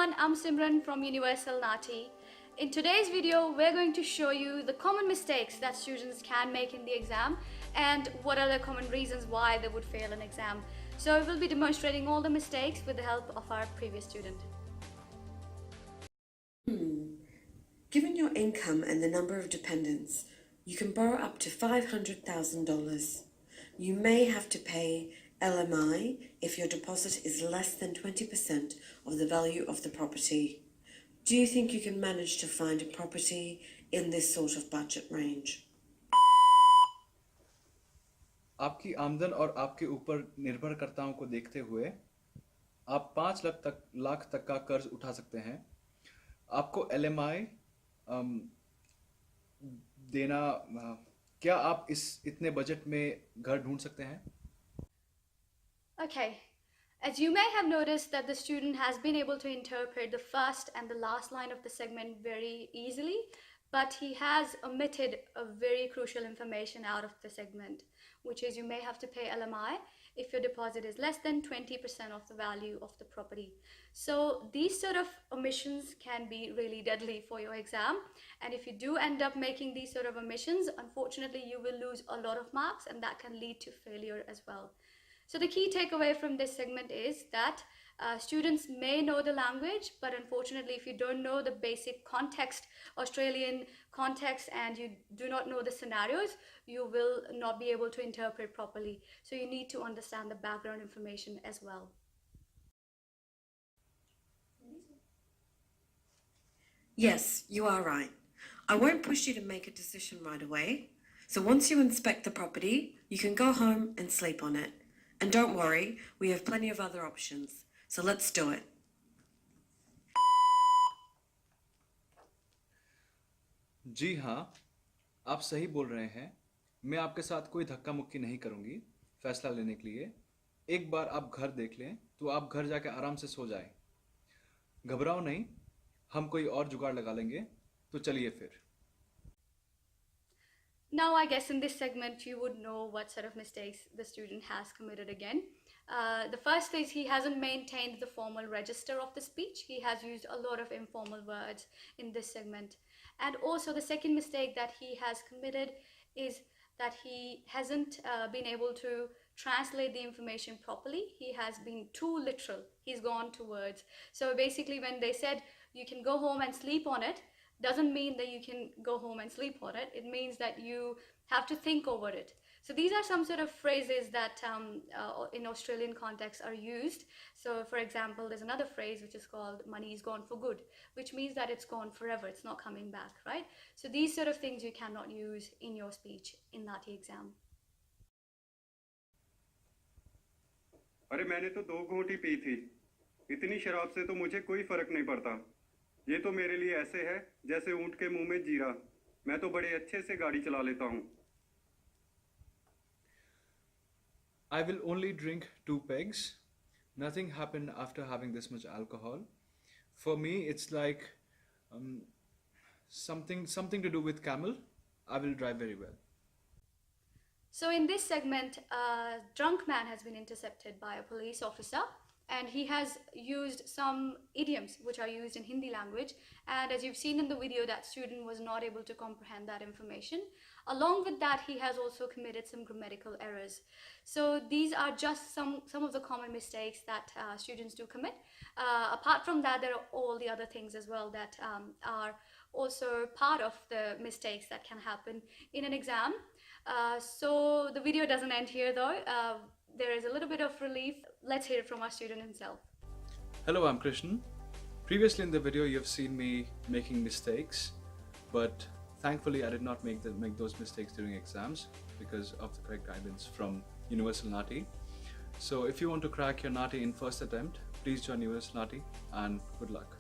everyone, I'm Simran from Universal NAATI. In today's video, we're going to show you the common mistakes that students can make in the exam and what are the common reasons why they would fail an exam. So we'll be demonstrating all the mistakes with the help of our previous student. Given your income and the number of dependents, you can borrow up to $500,000. You may have to pay LMI if your deposit is less than 20% of the value of the property. Do you think you can manage to find a property in this sort of budget range? आपकी आमदन और आपके ऊपर निर्भरकर्ताओं को देखते हुए आप 5 लाख तक का कर्ज उठा सकते हैं। आपको LMI देना क्या आप इतने बजट में घर ढूंढ सकते हैं? Okay, as you may have noticed that the student has been able to interpret the first and the last line of the segment very easily, but he has omitted a very crucial information out of the segment, which is you may have to pay LMI if your deposit is less than 20% of the value of the property. So these sort of omissions can be really deadly for your exam, and if you do end up making these sort of omissions, unfortunately you will lose a lot of marks and that can lead to failure as well. So the key takeaway from this segment is that students may know the language, but unfortunately if you don't know the basic context, Australian context, and you do not know the scenarios, you will not be able to interpret properly. So you need to understand the background information as well. Yes, you are right. I won't push you to make a decision right away. So once you inspect the property, you can go home and sleep on it. And don't worry, we have plenty of other options. So let's do it. जी हाँ, आप सही बोल रहे हैं। मैं आपके साथ कोई धक्का मुक्की नहीं करूँगी फैसला लेने के लिए। एक बार आप घर देख लें तो आप घर जाके आराम से सो जाएं। घबराओ नहीं, हम कोई और जुगाड़ लगा लेंगे। तो चलिए फिर। Now I guess in this segment you would know what sort of mistakes the student has committed again. The first is he hasn't maintained the formal register of the speech. He has used a lot of informal words in this segment. And also the second mistake that he has committed is that he hasn't been able to translate the information properly. He has been too literal. He's gone to words. So basically when they said you can go home and sleep on it, doesn't mean that you can go home and sleep on it. It means that you have to think over it. So these are some sort of phrases that in Australian context are used. So for example, there's another phrase which is called money is gone for good, which means that it's gone forever, it's not coming back, right? So these sort of things you cannot use in your speech in NAATI exam. अरे मैंने तो 2 घूंटी P थी। इतनी शराब से तो मुझे कोई फर्क नहीं पड़ता। ये तो मेरे लिए ऐसे है जैसे ऊंट के मुंह में जीरा। मैं तो बड़े अच्छे से गाड़ी चला लेता हूँ। I will only drink 2 pegs. Nothing happened after having this much alcohol. For me, it's like something to do with camel. I will drive very well. So in this segment, a drunk man has been intercepted by a police officer, and he has used some idioms which are used in Hindi language, and as you've seen in the video, that student was not able to comprehend that information. Along with that, he has also committed some grammatical errors. So these are just some of the common mistakes that students do commit. Apart from that, there are all the other things as well that are also part of the mistakes that can happen in an exam. So the video doesn't end here though. There is a little bit of relief. Let's hear it from our student himself. Hello, I'm Krishnan. Previously in the video, you've seen me making mistakes, but thankfully I did not make those mistakes during exams because of the correct guidance from Universal NAATI. So if you want to crack your NAATI in first attempt, please join Universal NAATI and good luck.